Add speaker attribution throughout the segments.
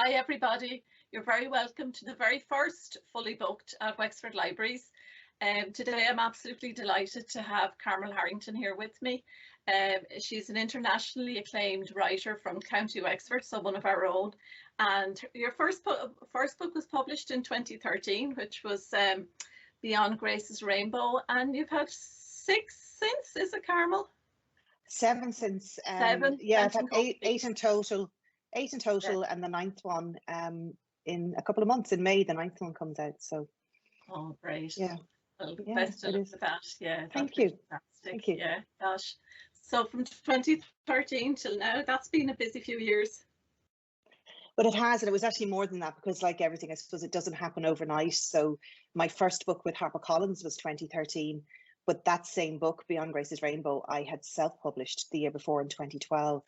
Speaker 1: Hi everybody, you're very welcome to the very first Fully Booked at Wexford Libraries. Today I'm absolutely delighted to have Carmel Harrington here with me. She's an internationally acclaimed writer from County Wexford, so one of our own. And your first book was published in 2013, which was Beyond Grace's Rainbow, and you've had 6 since, is it, Carmel?
Speaker 2: 7 since.
Speaker 1: 7?
Speaker 2: Yeah, I've had eight in total. 8 in total, yeah. And the 9th one in a couple of months. In May, the 9th one comes out. So.
Speaker 1: Oh, great.
Speaker 2: Yeah.
Speaker 1: Well, best of luck with that. Yeah.
Speaker 2: Thank you.
Speaker 1: Fantastic.
Speaker 2: Thank you.
Speaker 1: Yeah. Gosh. So from 2013 till now, that's been a busy few years.
Speaker 2: But it has, and it was actually more than that, because like everything, I suppose it doesn't happen overnight. So my first book with HarperCollins was 2013, but that same book, Beyond Grace's Rainbow, I had self-published the year before in 2012.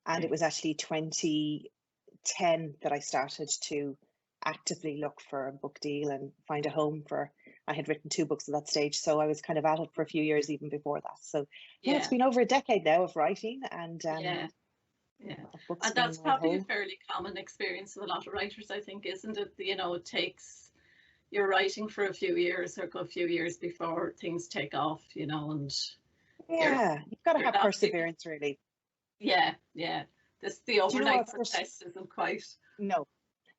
Speaker 2: And it was actually 2010 that I started to actively look for a book deal and find a home for. I had written 2 books at that stage, so I was kind of at it for a few years even before that. So yeah, it's been over a decade now of writing, and
Speaker 1: yeah. And that's probably a fairly common experience of a lot of writers, I think, isn't it? You know, it takes, you're writing for a few years or a few years before things take off, you know, and
Speaker 2: yeah, you've got to have perseverance, really.
Speaker 1: Yeah. The overnight success isn't quite.
Speaker 2: No,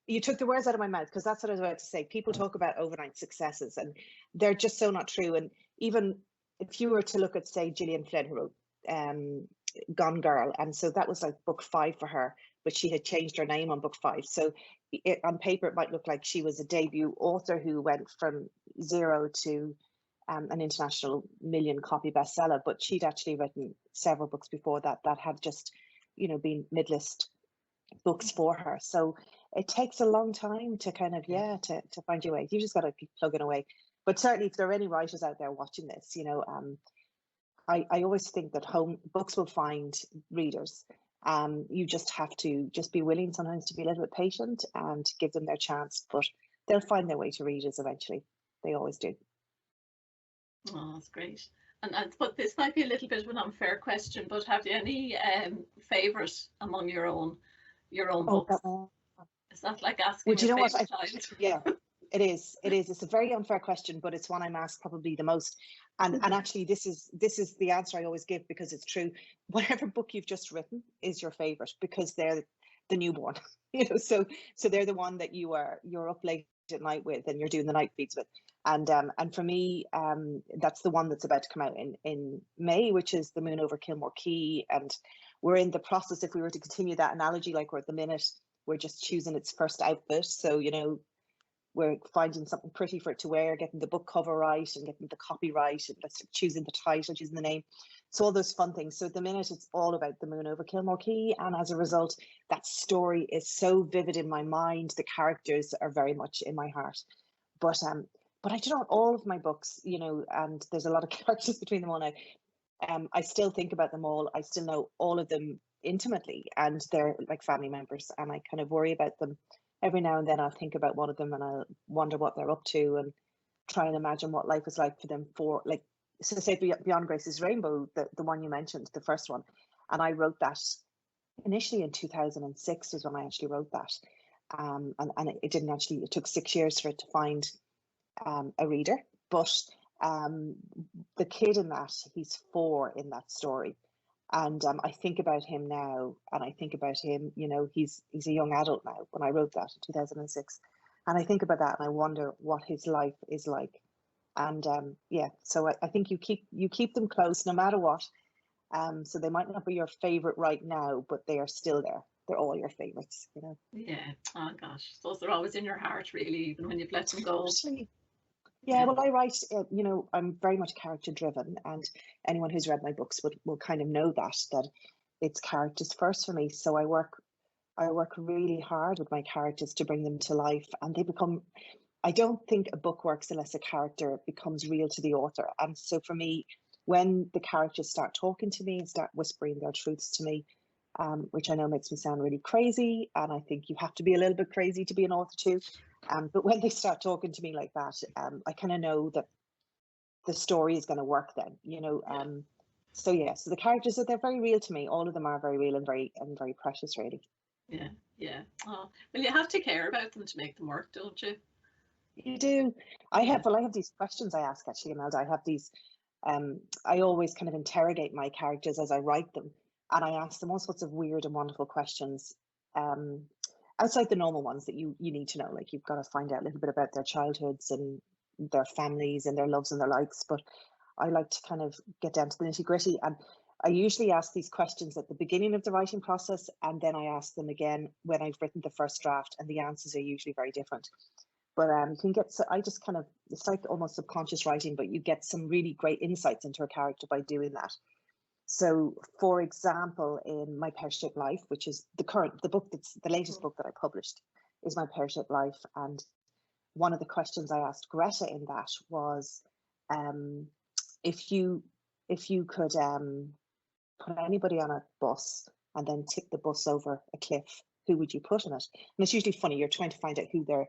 Speaker 2: you took the words out of my mouth, because that's what I was about to say. People talk about overnight successes, and they're just so not true. And even if you were to look at, say, Gillian Flynn, who wrote Gone Girl, and so that was like book 5 for her, but she had changed her name on book 5. So on paper, it might look like she was a debut author who went from 0 to an international 1 million copy bestseller, but she'd actually written several books before that had just, you know, been mid-list books for her. So it takes a long time to kind of, to find your way. You just got to keep plugging away. But certainly, if there are any writers out there watching this, you know, I always think that books will find readers. You just have to be willing sometimes to be a little bit patient and give them their chance, but they'll find their way to readers eventually. They always do.
Speaker 1: Oh, that's great. But this might be a little bit of an unfair question, but have you any favourite among your own books? Is that like asking?
Speaker 2: Would you know what? Yeah, it is. It's a very unfair question, but it's one I'm asked probably the most. And actually, this is the answer I always give, because it's true. Whatever book you've just written is your favourite, because they're the newborn. You know, so they're the one that you're up late at night with, and you're doing the night feeds with. And for me, that's the one that's about to come out in May, which is The Moon Over Kilmore Quay. And we're in the process, if we were to continue that analogy, like we're at the minute, we're just choosing its first outfit. So, you know, we're finding something pretty for it to wear, getting the book cover right and getting the copy right, and choosing the title, choosing the name. So all those fun things. So at the minute, it's all about The Moon Over Kilmore Quay. And as a result, that story is so vivid in my mind. The characters are very much in my heart. But I do know all of my books, you know, and there's a lot of characters between them all now. I still think about them all. I still know all of them intimately, and they're like family members, and I kind of worry about them. Every now and then I'll think about one of them, and I'll wonder what they're up to and try and imagine what life is like for them. For like, so say Beyond Grace's Rainbow, the one you mentioned, the first one, and I wrote that initially in 2006 was when I actually wrote that. And it took 6 years for it to find a reader, but the kid in that, he's 4 in that story, and I think about him now, and I think about him, you know, he's a young adult now when I wrote that in 2006, and I think about that and I wonder what his life is like. And so I think you keep them close no matter what. So they might not be your favorite right now, but they are still there. They're all your favorites, you know.
Speaker 1: Yeah. Oh gosh, those are always in your heart, really, even when you've let them go.
Speaker 2: Yeah, well, I write, you know, I'm very much character driven, and anyone who's read my books will kind of know that it's characters first for me. So I work really hard with my characters to bring them to life, and I don't think a book works unless a character becomes real to the author. And so for me, when the characters start talking to me and start whispering their truths to me, which I know makes me sound really crazy, and I think you have to be a little bit crazy to be an author too. But when they start talking to me like that, I kind of know that the story is going to work then, you know. So the characters, they're very real to me. All of them are very real and very precious, really.
Speaker 1: Yeah. Yeah. Oh, well, you have to care about them to make them work, don't you?
Speaker 2: You do. I have, well, I have these questions I ask actually, Imelda. I have these, I always kind of interrogate my characters as I write them, and I ask them all sorts of weird and wonderful questions, um, outside the normal ones that you need to know. Like you've got to find out a little bit about their childhoods and their families and their loves and their likes. But I like to kind of get down to the nitty gritty, and I usually ask these questions at the beginning of the writing process, and then I ask them again when I've written the first draft, and the answers are usually very different. But you can get, so I just kind of, it's like almost subconscious writing, but you get some really great insights into a character by doing that. So for example, in My Pear-Shaped Life, which is the book that's the latest book that I published, is My Pear-Shaped Life. And one of the questions I asked Greta in that was, if you could put anybody on a bus and then tip the bus over a cliff, who would you put in it? And it's usually funny, you're trying to find out who their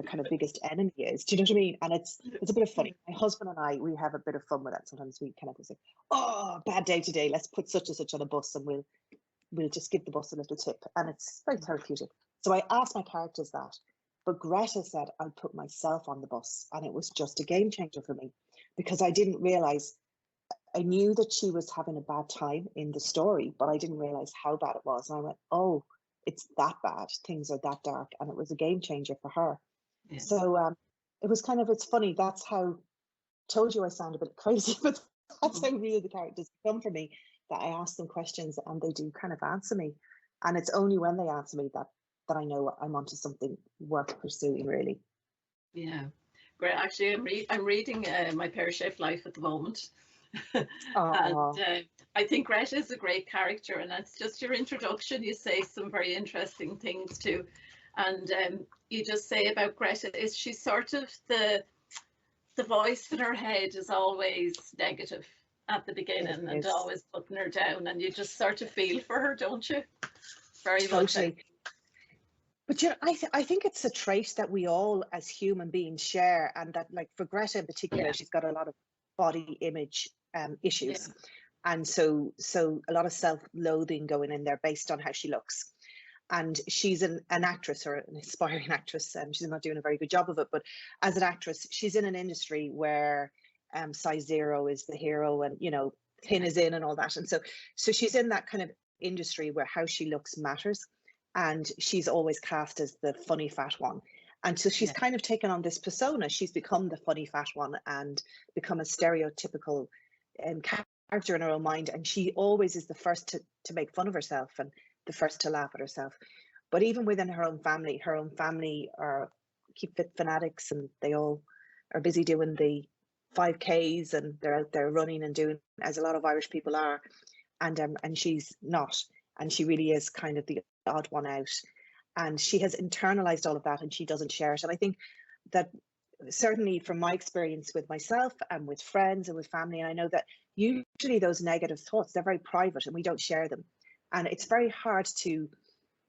Speaker 2: kind of biggest enemy is. Do you know what I mean? And it's a bit of funny. My husband and I, we have a bit of fun with that. Sometimes we kind of say, oh, bad day today, let's put such and such on a bus, and we'll just give the bus a little tip. And it's very therapeutic. So I asked my characters that, but Greta said I'd put myself on the bus, and it was just a game changer for me, because I didn't realize, I knew that she was having a bad time in the story, but I didn't realize how bad it was. And I went, oh, it's that bad, things are that dark. And it was a game changer for her.
Speaker 1: Yeah.
Speaker 2: So it was kind of, it's funny, that's how, told you I sound a bit crazy, but that's how real the characters become for me, that I ask them questions and they do kind of answer me. And it's only when they answer me that I know I'm onto something worth pursuing, really.
Speaker 1: Yeah. Great. Actually, I'm reading My Pear-Shaped Life at the moment. And I think Greta is a great character, and it's just your introduction. You say some very interesting things too. And you just say about Greta is she's sort of the voice in her head is always negative at the beginning and always putting her down, and you just sort of feel for her, don't you? Very
Speaker 2: totally
Speaker 1: much.
Speaker 2: But you know, I think it's a trait that we all as human beings share, and that, like, for Greta in particular, she's got a lot of body image issues, and so a lot of self-loathing going in there based on how she looks. And she's an actress, or an aspiring actress, and she's not doing a very good job of it, but as an actress, she's in an industry where size zero is the hero, and you know, thin is in and all that. And so she's in that kind of industry where how she looks matters, and she's always cast as the funny fat one. And so she's kind of taken on this persona. She's become the funny fat one and become a stereotypical character in her own mind, and she always is the first to make fun of herself and the first to laugh at herself. But even within her own family are keep fit fanatics, and they all are busy doing the 5Ks, and they're out there running and doing, as a lot of Irish people are, and she's not, and she really is kind of the odd one out, and she has internalized all of that, and she doesn't share it. And I think that, certainly from my experience with myself and with friends and with family, and I know that usually those negative thoughts, they're very private and we don't share them. And it's very hard to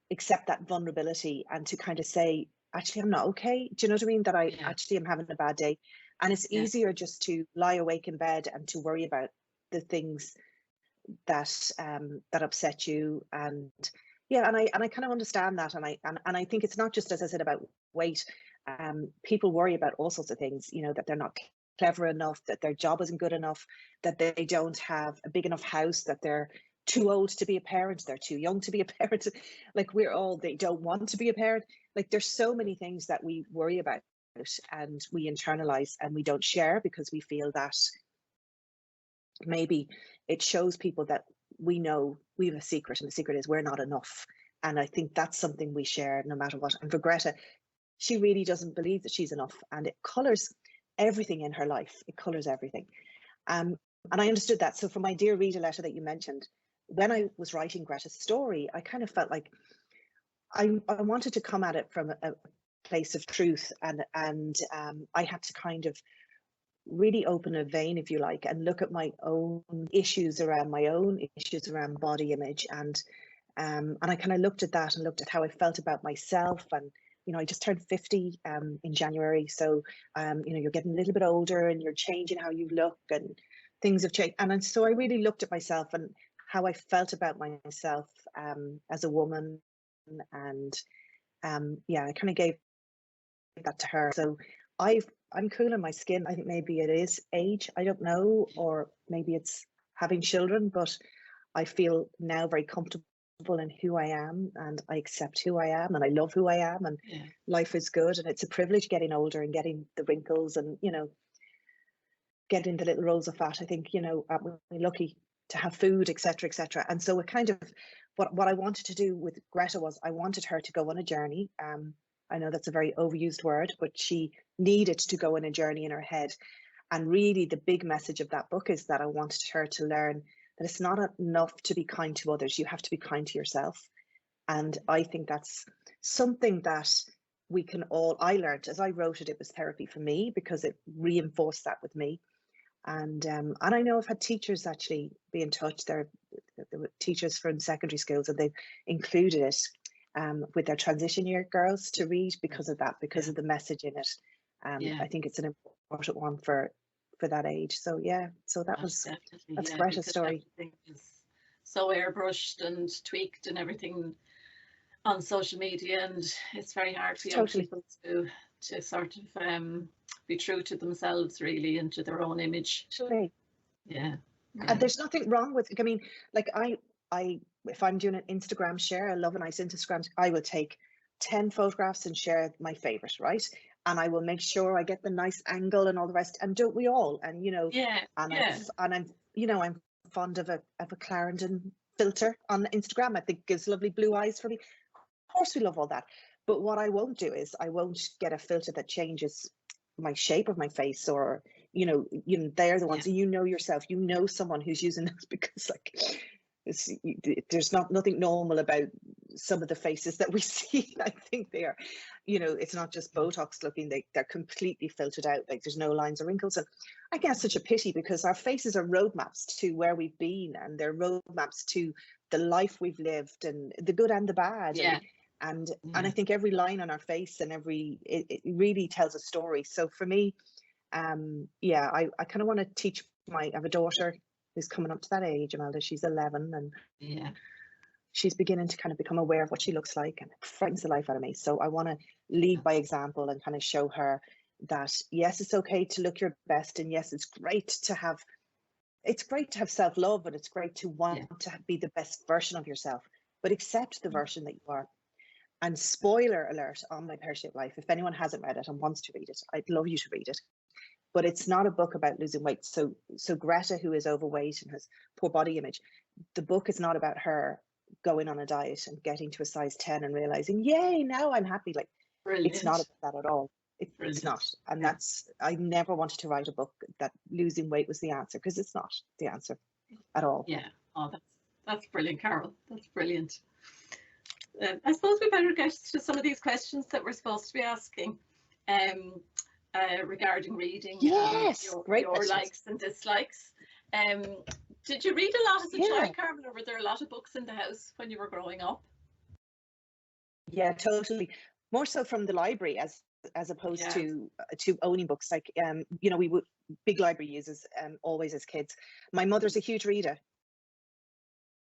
Speaker 2: accept that vulnerability and to kind of say, actually, I'm not okay. Do you know what I mean? That I actually am having a bad day. And it's easier just to lie awake in bed and to worry about the things that that upset you. And and I kind of understand that. And I think it's not just, as I said, about weight. People worry about all sorts of things, you know, that they're not clever enough, that their job isn't good enough, that they don't have a big enough house, that they're too old to be a parent, they're too young to be a parent. Like, they don't want to be a parent. Like, there's so many things that we worry about and we internalize and we don't share, because we feel that maybe it shows people that we know we have a secret, and the secret is we're not enough. And I think that's something we share no matter what. And for Greta, she really doesn't believe that she's enough, and it colors everything in her life. It colors everything. And I understood that. So for my Dear Reader letter that you mentioned, when I was writing Greta's story, I kind of felt like I wanted to come at it from a place of truth, and I had to kind of really open a vein, if you like, and look at my own issues around body image, and I kind of looked at that and looked at how I felt about myself. And you know, I just turned 50 in January, so you know, you're getting a little bit older and you're changing how you look, and things have changed. And so I really looked at myself and how I felt about myself as a woman, and yeah, I kind of gave that to her. So I'm cool in my skin. I think maybe it is age, I don't know, or maybe it's having children, but I feel now very comfortable in who I am, and I accept who I am, and I love who I am, and life is good, and it's a privilege getting older and getting the wrinkles and, you know, getting the little rolls of fat. I think, you know, we're lucky to have food, etc., etc. And so it kind of, what I wanted to do with Greta was I wanted her to go on a journey. I know that's a very overused word, but she needed to go on a journey in her head. And really the big message of that book is that I wanted her to learn that it's not enough to be kind to others. You have to be kind to yourself. And I think that's something that we can all, I learned as I wrote it, it was therapy for me because it reinforced that with me. And I know I've had teachers actually be in touch. There were teachers from secondary schools, and they've included it with their transition year girls to read because of that, because of the message in it. I think it's an important one for that age. So yeah, so that's Greta's story.
Speaker 1: Is so airbrushed and tweaked and everything on social media, and it's very hard for young people to sort of be true to themselves, really, and to their own image. Yeah.
Speaker 2: And there's nothing wrong with, I mean, like I if I'm doing an Instagram share, I love a nice Instagram, I will take 10 photographs and share my favorite, right? And I will make sure I get the nice angle and all the rest, and don't we all? And you know, I'm you know, I'm fond of a Clarendon filter on Instagram. I think gives lovely blue eyes for me. Of course we love all that. But what I won't do is I won't get a filter that changes my shape of my face, or you know they're the ones. You know yourself, you know someone who's using this, because like there's nothing normal about some of the faces that we see. I think they are, you know, it's not just Botox looking, they're completely filtered out, like there's no lines or wrinkles. And I guess such a pity, because our faces are roadmaps to where we've been, and they're roadmaps to the life we've lived, and the good and the bad. And I think every line on our face and it really tells a story. So for me, I kind of want to teach I have a daughter who's coming up to that age, Imelda. She's 11, and she's beginning to kind of become aware of what she looks like, and it frightens the life out of me. So I want to lead by example and kind of show her that yes, it's okay to look your best, and yes, it's great to have self-love, and it's great to want to be the best version of yourself, but accept the version that you are. And spoiler alert on My Pear-Shaped Life, if anyone hasn't read it and wants to read it, I'd love you to read it. But it's not a book about losing weight. So Greta, who is overweight and has poor body image, the book is not about her going on a diet and getting to a size 10 and realizing, yay, now I'm happy. Like, it's not about that at all. It's not. And I never wanted to write a book that losing weight was the answer, because it's not the answer at all.
Speaker 1: Yeah. Oh, that's brilliant, Carol. That's brilliant. I suppose we better get to some of these questions that we're supposed to be asking regarding reading.
Speaker 2: Yes,
Speaker 1: your likes and dislikes. Did you read a lot as a child, Carmel, or were there a lot of books in the house when you were growing up?
Speaker 2: Yeah, totally. More so from the library as opposed to owning books. Like you know, we would big library users always as kids. My mother's a huge reader,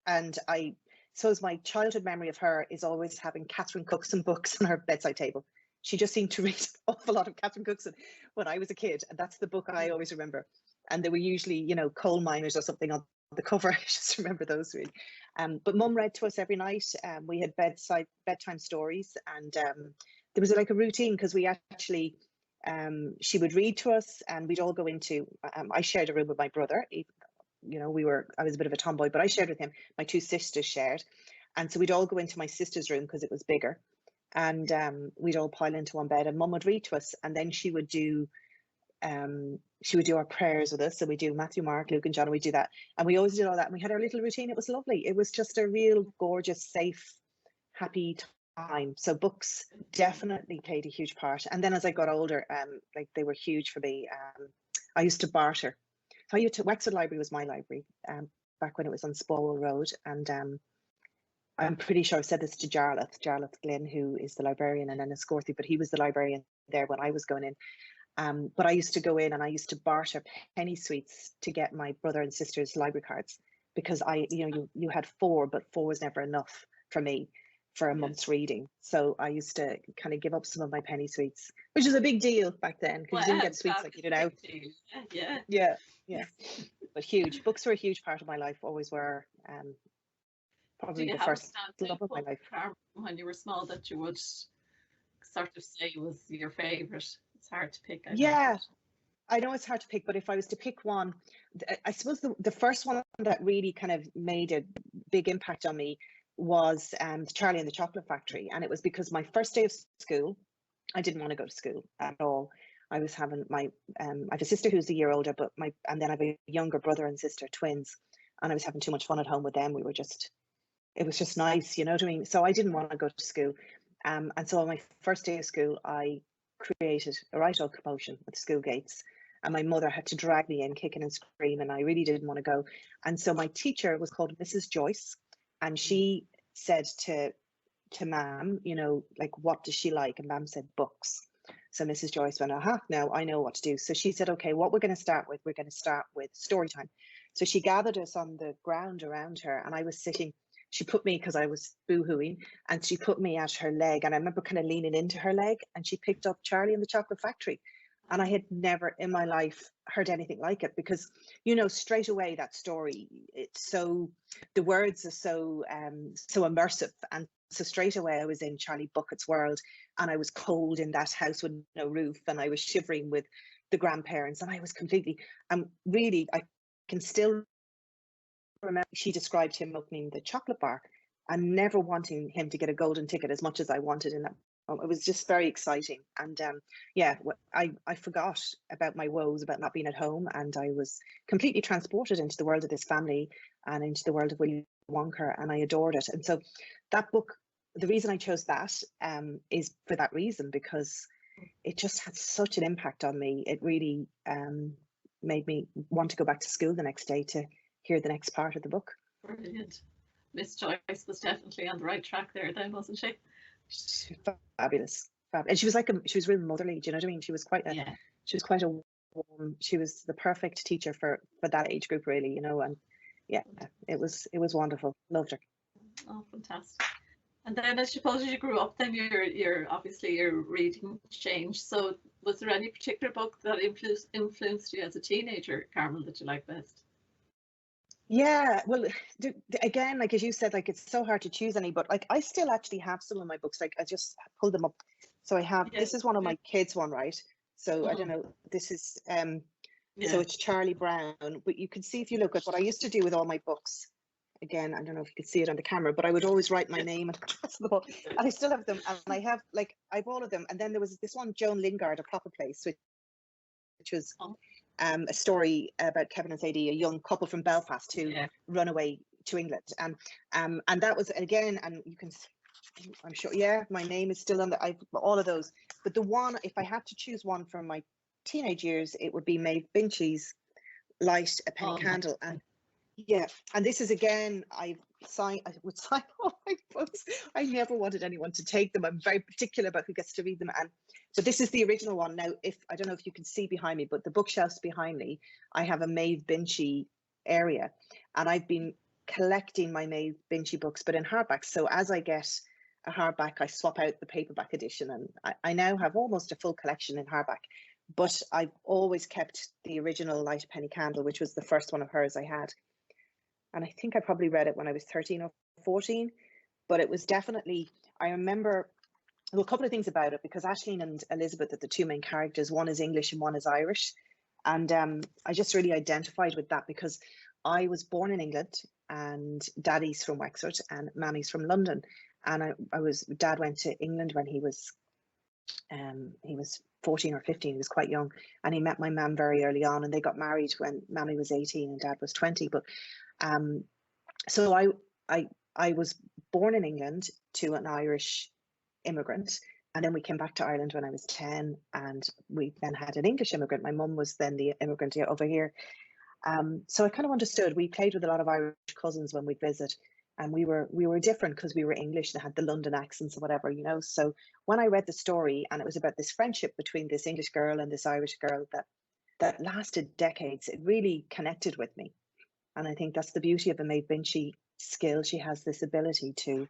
Speaker 2: and so as my childhood memory of her is always having Catherine Cookson books on her bedside table. She just seemed to read an awful lot of Catherine Cookson when I was a kid, and that's the book I always remember. And they were usually, you know, coal miners or something on the cover. I just remember those really. But Mum read to us every night. We had bedtime stories, and there was like a routine, because we actually, she would read to us, and we'd all go into. I shared a room with my brother. You know, I was a bit of a tomboy, but I shared with him. My two sisters shared, and so we'd all go into my sister's room because it was bigger, and we'd all pile into one bed, and Mum would read to us, and then she would do our prayers with us. So we do Matthew, Mark, Luke and John, and we do that, and we always did all that, and we had our little routine. It was lovely. It was just a real gorgeous, safe, happy time. So books definitely played a huge part. And then as I got older, like they were huge for me. I used to barter. So Wexford Library was my library back when it was on Spalwell Road, and I'm pretty sure I've said this to Jarlath Glynn, who is the librarian, and then Escorthy, but he was the librarian there when I was going in. But I used to go in and I used to barter penny sweets to get my brother and sister's library cards, because you had 4, but 4 was never enough for me. for a month's reading. So I used to kind of give up some of my penny sweets, which is a big deal back then because you didn't get sweets like you do now. Yeah. But huge. Books were a huge part of my life, always were. Probably the first love of my life.
Speaker 1: When you were small that you would sort of say was your favourite? It's hard to pick.
Speaker 2: I know it's hard to pick, but if I was to pick one, I suppose the first one that really kind of made a big impact on me was Charlie and the Chocolate Factory. And it was because my first day of school, I didn't want to go to school at all. I was having I have a sister who's a year older, and then I have a younger brother and sister, twins, and I was having too much fun at home with them. It was just nice, you know what I mean? So I didn't want to go to school. And so on my first day of school, I created a right old commotion at the school gates. And my mother had to drag me in, kicking and screaming. I really didn't want to go. And so my teacher was called Mrs. Joyce. And she said to Mam, you know, like, what does she like? And Mam said, books. So Mrs. Joyce went, now I know what to do. So she said, okay, what we're going to start with story time. So she gathered us on the ground around her, and I was sitting. She put me, because I was boo-hooing, and she put me at her leg. And I remember kind of leaning into her leg, and she picked up Charlie and the Chocolate Factory. And I had never in my life heard anything like it, because, you know, straight away that story, the words are so immersive. And so straight away I was in Charlie Bucket's world, and I was cold in that house with no roof, and I was shivering with the grandparents, and I was completely, really, I can still remember she described him opening the chocolate bar and never wanting him to get a golden ticket as much as I wanted in that. It was just very exciting. And I forgot about my woes about not being at home, and I was completely transported into the world of this family and into the world of Willy Wonka, and I adored it. And so that book, the reason I chose that is for that reason, because it just had such an impact on me. It really made me want to go back to school the next day to hear the next part of the book.
Speaker 1: Brilliant. Miss Joyce was definitely on the right track there then, wasn't she?
Speaker 2: Fabulous. And she was really motherly. Do you know what I mean? She was quite a warm. She was the perfect teacher for that age group, really. You know, and it was wonderful. Loved her.
Speaker 1: Oh, fantastic. And then I suppose as you grew up, then your obviously your reading changed. So was there any particular book that influenced you as a teenager, Carmel, that you like best?
Speaker 2: Yeah, well, again, like as you said, like it's so hard to choose any, but like I still actually have some of my books. Like I just pulled them up. So I have, this is one of my kids' one, right? So I don't know, this is, so it's Charlie Brown, but you can see if you look at what I used to do with all my books. Again, I don't know if you could see it on the camera, but I would always write my name and address the book, and I still have them. And I have I've all of them. And then there was this one, Joan Lingard, A Proper Place, which was a story about Kevin and Sadie, a young couple from Belfast who run away to England. And that was, again, and you can, I'm sure, my name is still on I've all of those. But the one, if I had to choose one from my teenage years, it would be Maeve Binchy's Light a Penny Candle. And and this is, again, I would sign all my books. I never wanted anyone to take them. I'm very particular about who gets to read them. And so this is the original one. Now, I don't know if you can see behind me, but the bookshelves behind me, I have a Maeve Binchy area, and I've been collecting my Maeve Binchy books, but in hardback. So as I get a hardback, I swap out the paperback edition, and I now have almost a full collection in hardback. But I've always kept the original Light a Penny Candle, which was the first one of hers I had. And I think I probably read it when I was 13 or 14, but it was definitely, I remember, well, a couple of things about it, because Aisling and Elizabeth are the two main characters. One is English and one is Irish. And I just really identified with that, because I was born in England, and Daddy's from Wexford and Mammy's from London. And Dad went to England when he was 14 or 15, he was quite young, and he met my mum very early on, and they got married when Mammy was 18 and Dad was 20. But so I was born in England to an Irish immigrant, and then we came back to Ireland when I was 10, and we then had an English immigrant. My mum was then the immigrant over here. So I kind of understood. We played with a lot of Irish cousins when we'd visit, and we were different because we were English and had the London accents or whatever, you know. So when I read the story, and it was about this friendship between this English girl and this Irish girl that lasted decades, it really connected with me. And I think that's the beauty of a Maeve Binchy skill. She has this ability to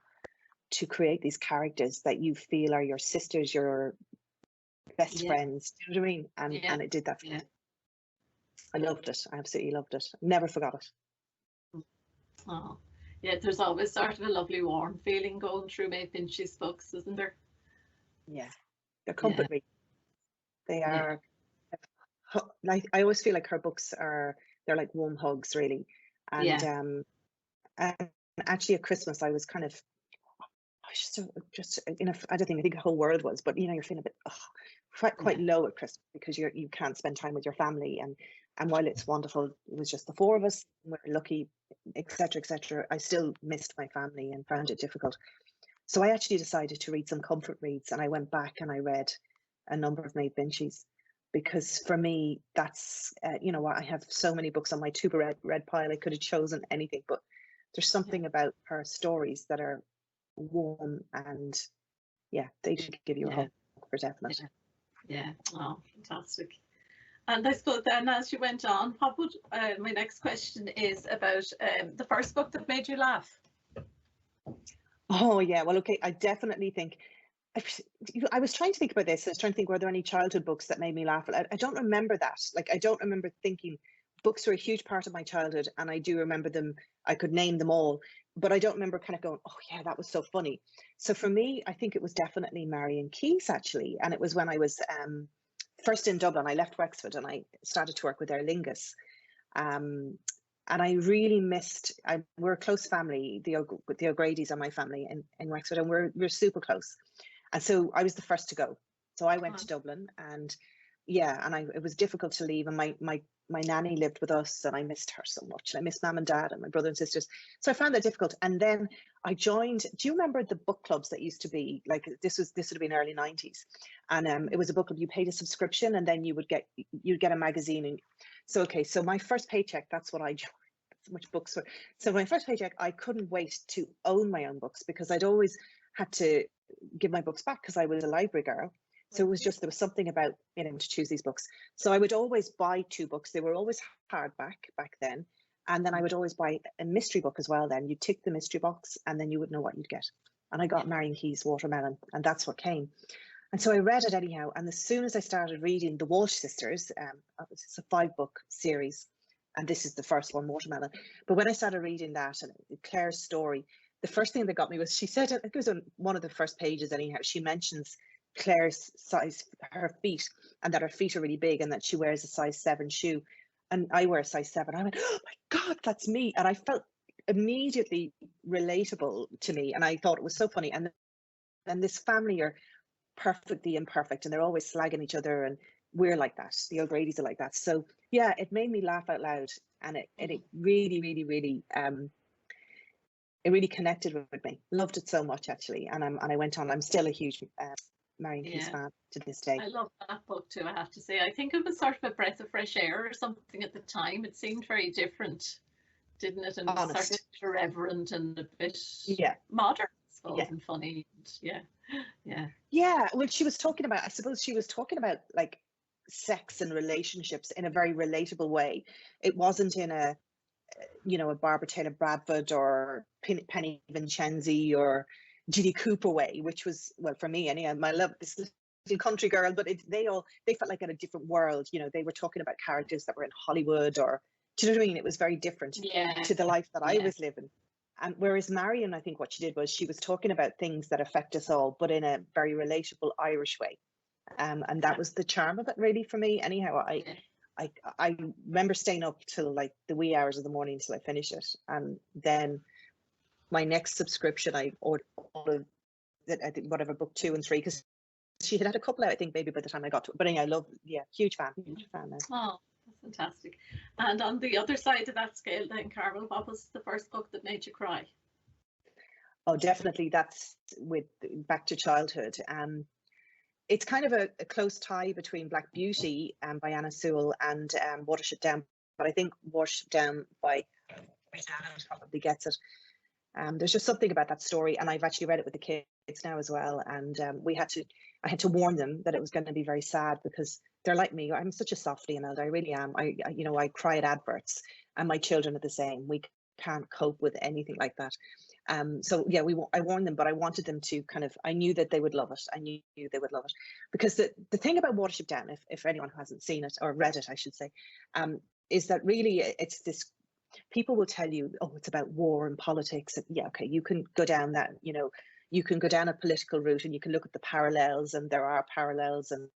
Speaker 2: to create these characters that you feel are your sisters, your best friends. Do you know what I mean? And it did that for me. I loved it. I absolutely loved it. Never forgot it.
Speaker 1: Oh, yeah, there's always sort of a lovely warm feeling going through Maeve Binchy's books, isn't there?
Speaker 2: Yeah, they're comfort reading. They are, like, I always feel like her books they're like warm hugs, really. And actually at Christmas I was kind of, I was just I don't think the whole world was, but you're feeling a bit quite low at Christmas because you can't spend time with your family, and while it's wonderful, it was just the four of us, we're lucky, etc., etc., I still missed my family and found it difficult. So I actually decided to read some comfort reads, and I went back and I read a number of Maeve Binchy's, because for me that's I have so many books on my to be read pile. I could have chosen anything, but there's something about her stories that are warm, and they do give you a hope, for definite.
Speaker 1: Yeah. Oh, fantastic. And I suppose then, as you went on, what would my next question is about the first book that made you laugh?
Speaker 2: Oh yeah, well, okay, I definitely think I was trying to think about this. I was trying to think, were there any childhood books that made me laugh? I don't remember that. Like, I don't remember thinking. Books were a huge part of my childhood, and I do remember them. I could name them all, but I don't remember kind of going, oh yeah, that was so funny. So for me, I think it was definitely Marion Keyes, actually. And it was when I was first in Dublin. I left Wexford and I started to work with Aer Lingus. And I really missed, we're a close family, the O'Grady's are my family in Wexford, and we're super close. And so I was the first to go. So I went to Dublin, and it was difficult to leave. And my nanny lived with us, and I missed her so much. I missed mum and dad and my brother and sisters. So I found that difficult. And then I joined, do you remember the book clubs that used to be, like, this would have been early 90s. And it was a book club, you paid a subscription, and then you'd get a magazine. And so my first paycheck, that's what I joined. So much books were. So my first paycheck, I couldn't wait to own my own books, because I'd always had to give my books back because I was a library girl. So it was just, there was something about being able to choose these books. So I would always buy 2 books. They were always hardback back then. And then I would always buy a mystery book as well. Then you tick the mystery box, and then you would know what you'd get. And I got Marion Keyes' Watermelon, and that's what came. And so I read it anyhow. And as soon as I started reading the Walsh sisters, it's a 5-book series, and this is the first one, Watermelon. But when I started reading that, and Claire's story, the first thing that got me was, she said, it was on one of the first pages anyhow, she mentions Claire's size, her feet, and that her feet are really big, and that she wears a size 7 shoe. And I wear a size 7. I went, oh my God, that's me. And I felt immediately relatable to me. And I thought it was so funny. And then this family are perfectly imperfect, and they're always slagging each other, and we're like that. The O'Grady's are like that. So yeah, it made me laugh out loud, and it really, really, really it really connected with me. Loved it so much, actually. And I went on. I'm still a huge Marion Keyes fan to this day.
Speaker 1: I love that book too, I have to say. I think it was sort of a breath of fresh air or something at the time. It seemed very different, didn't it? And sort of irreverent and a bit modern, I suppose, and funny. Yeah.
Speaker 2: Well, she was talking about, I suppose she was talking about, like, sex and relationships in a very relatable way. It wasn't in a Barbara Taylor Bradford or Penny Vincenzi or Judy Cooper way, which was, well, for me anyhow, I love this little country girl, but they felt like in a different world. They were talking about characters that were in Hollywood, or, do you know what I mean? It was very different to the life that I was living. And whereas Marion, I think what she did was, she was talking about things that affect us all, but in a very relatable Irish way. And that was the charm of it, really, for me. Anyhow, I remember staying up till like the wee hours of the morning till I finished it. And then my next subscription, I ordered I think whatever, book 2 and 3, because she had a couple out, I think, maybe by the time I got to it. But anyway, I love, huge fan now.
Speaker 1: Oh, that's fantastic. And on the other side of that scale then, Carmel, what was the first book that made you cry?
Speaker 2: Oh, definitely that's back to childhood. It's kind of a close tie between Black Beauty by Anna Sewell and Watership Down, but I think Watership Down by Anna probably gets it. There's just something about that story, and I've actually read it with the kids now as well. And I had to warn them that it was going to be very sad, because they're like me. I'm such a softie, Imelda. I really am. I cry at adverts, and my children are the same. We can't cope with anything like that. So yeah, I warned them, but I wanted them to kind of, I knew that they would love it. I knew they would love it, because the thing about Watership Down, if anyone hasn't seen it or read it, I should say, is that really it's this, people will tell you, oh, it's about war and politics. And yeah, okay, you can go down that, you know, you can go down a political route and you can look at the parallels, and there are parallels, and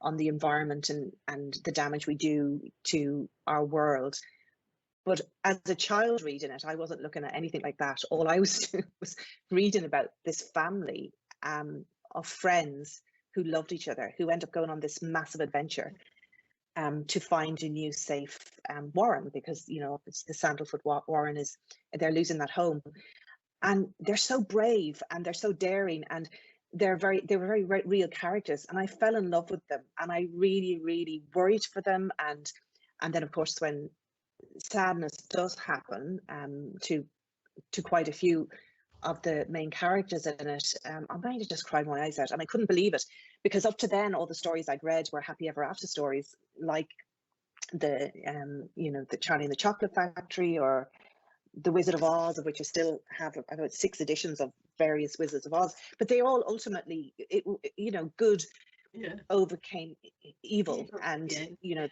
Speaker 2: on the environment and the damage we do to our world. But as a child reading it, I wasn't looking at anything like that. All I was doing was reading about this family of friends who loved each other, who end up going on this massive adventure to find a new safe warren, because, you know, it's the Sandalfoot Warren they're losing that home. And they're so brave and they're so daring, and they were very real characters, and I fell in love with them, and I really, really worried for them. And then of course, when sadness does happen to quite a few of the main characters in it, I might have just cried my eyes out, and I couldn't believe it, because up to then all the stories I'd read were happy ever after stories, like the you know, the Charlie and the Chocolate Factory, or the Wizard of Oz, of which I still have about 6 editions of various Wizards of Oz, but they all ultimately, you know, good overcame evil, and you know,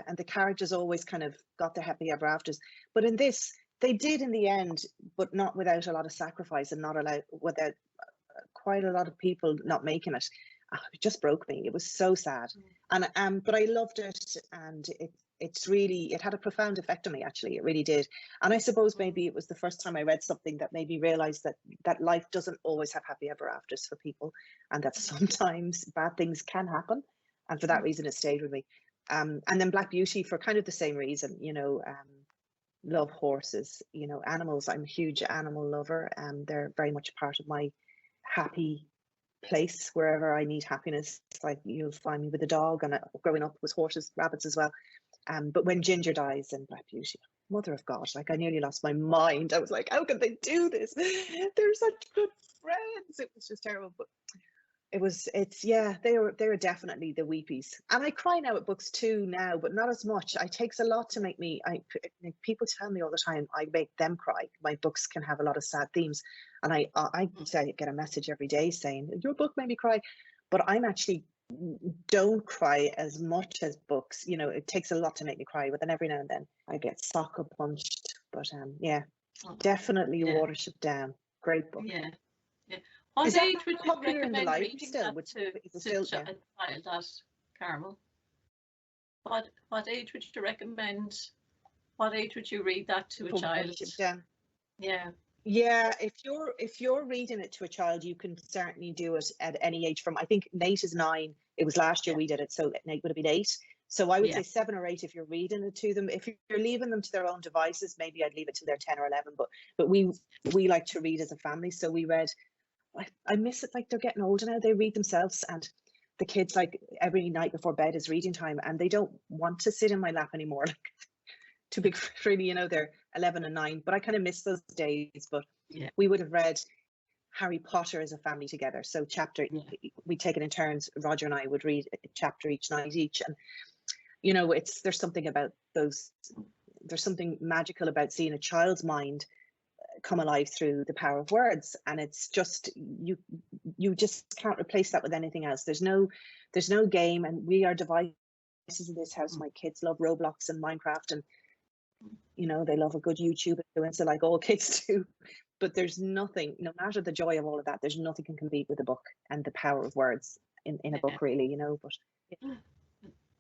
Speaker 2: and the characters always kind of got their happy ever afters. But in this, they did in the end, but not without a lot of sacrifice, and not without quite a lot of people not making it. It just broke me. It was so sad. And but I loved it, and it had a profound effect on me, actually. It really did. And I suppose maybe it was the first time I read something that made me realize that life doesn't always have happy ever afters for people, and that sometimes bad things can happen. And for that reason, it stayed with me. And then Black Beauty, for kind of the same reason, you know, love horses, you know, animals. I'm a huge animal lover, and they're very much part of my happy place wherever I need happiness. Like, you'll find me with a dog, and growing up with horses, rabbits as well. But when Ginger dies in Black Beauty, mother of God, like, I nearly lost my mind. I was like, how could they do this? They're such good friends. It was just terrible. But they were definitely the weepies. And I cry now at books too now, but not as much. It takes a lot to make me, people tell me all the time I make them cry. My books can have a lot of sad themes. And I get a message every day saying, your book made me cry. But I'm actually don't cry as much as books. You know, it takes a lot to make me cry, but then every now and then I get sucker punched. But definitely Watership Down. Great book.
Speaker 1: What age would you
Speaker 2: popular in the library still?
Speaker 1: A child at Carmel? What age would you recommend? What age would you read that to a child? Yeah, if you're reading it to a child, you can certainly do it at any age. From, I think Nate is 9. It was last year we did it, so Nate would have been 8. So I would say 7 or 8 if you're reading it to them. If you're leaving them to their own devices, maybe I'd leave it till they're 10 or 11. But we like to read as a family, so we read. I miss it. Like, they're getting older now. They read themselves, and the kids, like, every night before bed is reading time, and they don't want to sit in my lap anymore. Like, too big for really, you know, they're 11 and 9. But I kind of miss those days. But we would have read Harry Potter as a family together. So we'd take it in turns. Roger and I would read a chapter each night each, and you know, there's something about those. There's something magical about seeing a child's mind come alive through the power of words, and it's just, you just can't replace that with anything else. There's no game, and we are devices in this house. My kids love Roblox and Minecraft, and you know, they love a good YouTube influencer, like all kids do. But there's nothing, no matter the joy of all of that, there's nothing can compete with a book and the power of words in a book, really, you know. But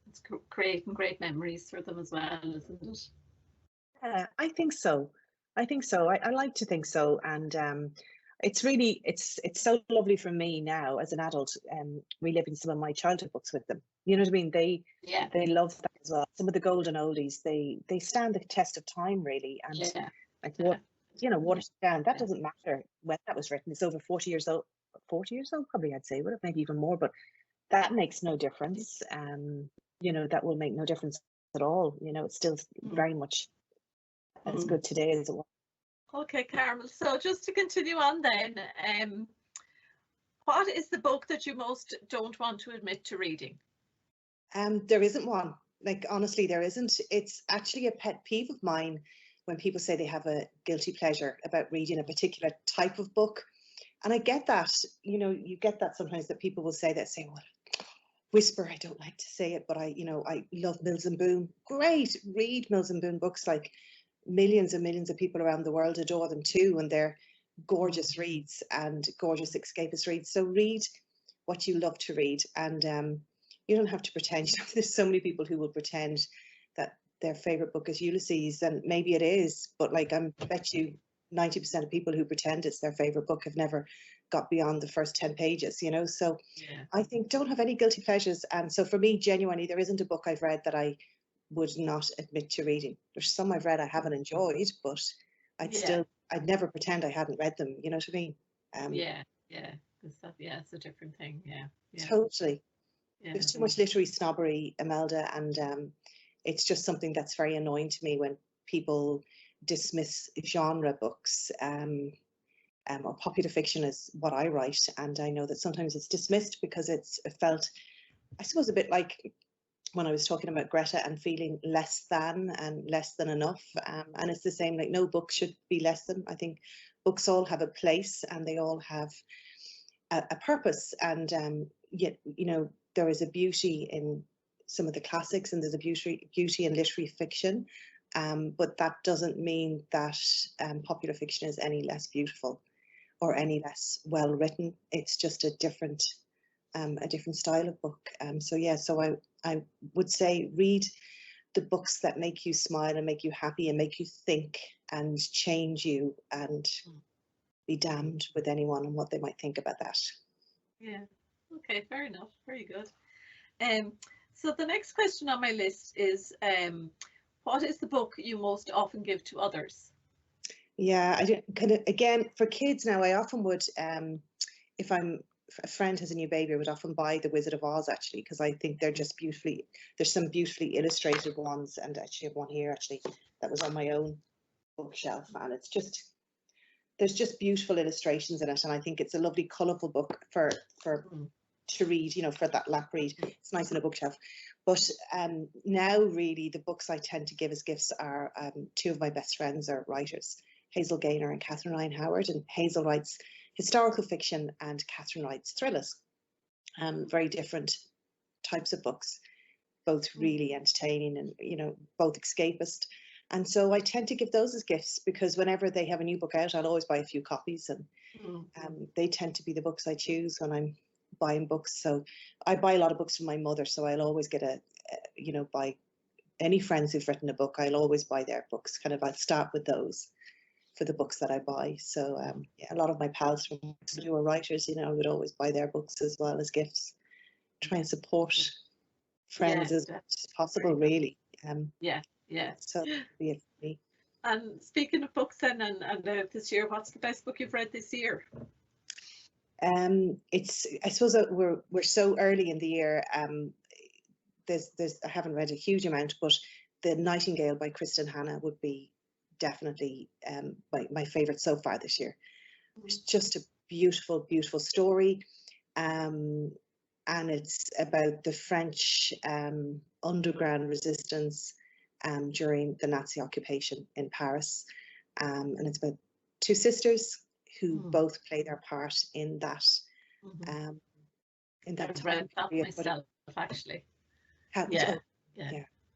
Speaker 1: it's creating great memories for them as well, isn't it?
Speaker 2: I think so. I like to think so. And it's really, it's so lovely for me now as an adult, reliving some of my childhood books with them. You know what I mean? They love that as well. Some of the golden oldies, they stand the test of time, really. And like, what, you know, Watership Down, that doesn't matter when that was written. It's over 40 years old, probably, I'd say, would it? Maybe even more, but that makes no difference. You know, that will make no difference at all. You know, it's still very much as good today as it was.
Speaker 1: Okay, Carmel. So just to continue on then, what is the book that you most don't want to admit to reading?
Speaker 2: There isn't one. Like, honestly, there isn't. It's actually a pet peeve of mine when people say they have a guilty pleasure about reading a particular type of book. And I get that, you know, you get that sometimes, that people will say well, whisper, I don't like to say it, but I love Mills and Boon. Great, read Mills and Boon books. Like, millions and millions of people around the world adore them too, and they're gorgeous reads and gorgeous escapist reads. So read what you love to read, and you don't have to pretend. You know, there's so many people who will pretend that their favorite book is Ulysses, and maybe it is, but like, I bet you 90% of people who pretend it's their favorite book have never got beyond the first 10 pages, you know. So
Speaker 1: Yeah.
Speaker 2: I think don't have any guilty pleasures. And so for me, genuinely, there isn't a book I've read that I would not admit to reading. There's some I've read I haven't enjoyed, but I'd never pretend I hadn't read them, you know what I mean?
Speaker 1: Yeah, it's a different thing. Yeah.
Speaker 2: Totally.
Speaker 1: Yeah.
Speaker 2: There's too much literary snobbery, Imelda, and it's just something that's very annoying to me when people dismiss genre books. Or popular fiction is what I write, and I know that sometimes it's dismissed because it felt, I suppose, a bit like when I was talking about Greta and feeling less than and less than enough, and it's the same, like, no book should be less than. I think books all have a place and they all have a purpose, and yet, you know, there is a beauty in some of the classics, and there's a beauty in literary fiction, but that doesn't mean that popular fiction is any less beautiful or any less well written. It's just a different style of book. So I would say read the books that make you smile and make you happy and make you think and change you, and be damned with anyone and what they might think about that.
Speaker 1: Yeah. Okay, fair enough. Very good. So the next question on my list is, what is the book you most often give to others?
Speaker 2: Yeah, I do, kind of, again, for kids now, I often would, if a friend has a new baby, I would often buy The Wizard of Oz, actually, because I think they're just beautifully, there's some beautifully illustrated ones, and actually I have one here, actually, that was on my own bookshelf, and it's just, there's just beautiful illustrations in it, and I think it's a lovely, colourful book for to read, you know, for that lap read. It's nice in a bookshelf. But now, really, the books I tend to give as gifts are, two of my best friends are writers, Hazel Gaynor and Catherine Ryan Howard, and Hazel writes historical fiction and Catherine writes thrillers. Very different types of books, both really entertaining and, you know, both escapist. And so I tend to give those as gifts, because whenever they have a new book out, I'll always buy a few copies, and they tend to be the books I choose when I'm buying books. So I buy a lot of books from my mother, so I'll always get buy any friends who've written a book, I'll always buy their books. Kind of, I'll start with those for the books that I buy. So a lot of my pals from Wexford who are writers, you know, I would always buy their books as well as gifts. Try and support friends as much as possible, really. So that would be it for me.
Speaker 1: And speaking of books then, and this year, what's the best book you've read this year?
Speaker 2: It's, I suppose, we're so early in the year. There's I haven't read a huge amount, but The Nightingale by Kristen Hanna would be definitely my favorite so far this year. It's just a beautiful, beautiful story, and it's about the French underground resistance during the Nazi occupation in Paris, and it's about two sisters who both play their part in that. In that
Speaker 1: I've
Speaker 2: time
Speaker 1: read that
Speaker 2: period,
Speaker 1: myself, actually.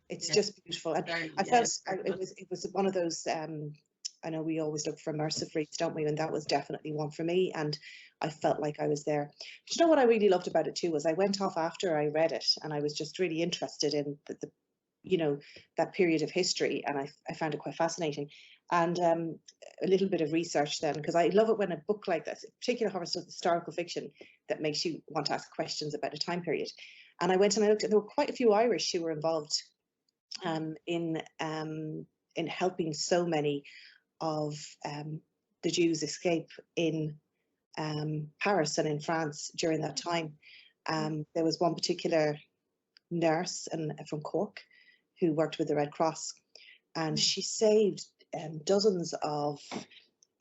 Speaker 2: It's just beautiful, and I felt it was one of those. I know we always look for immersive reads, don't we? And that was definitely one for me, and I felt like I was there. But you know what I really loved about it too was I went off after I read it, and I was just really interested in the you know, that period of history, and I found it quite fascinating. And a little bit of research then, because I love it when a book like this, particularly historical fiction, that makes you want to ask questions about a time period. And I went and I looked, and there were quite a few Irish who were involved in helping so many of the Jews escape in Paris and in France during that time. There was one particular nurse from Cork who worked with the Red Cross, and she saved dozens of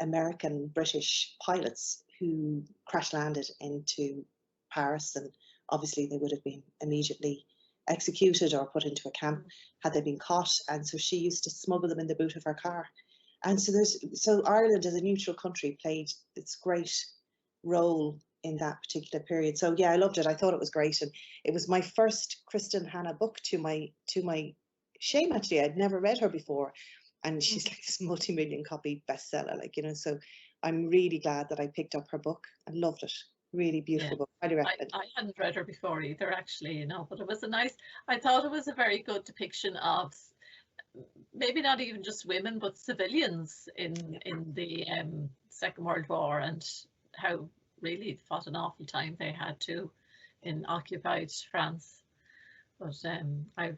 Speaker 2: American, British pilots who crash landed into Paris, and obviously they would have been immediately executed or put into a camp had they been caught, and so she used to smuggle them in the boot of her car. And so Ireland as a neutral country played its great role in that particular period. So yeah, I loved it. I thought it was great, and it was my first Kristen Hanna book, to my shame. Actually, I'd never read her before, and she's like this multi-million copy bestseller, like, you know. So I'm really glad that I picked up her book. I loved it. Really beautiful book. Highly recommend.
Speaker 1: I hadn't read her before either, actually, you know, but it was I thought it was a very good depiction of maybe not even just women, but civilians in the Second World War, and how really fought an awful time they had to in occupied France. But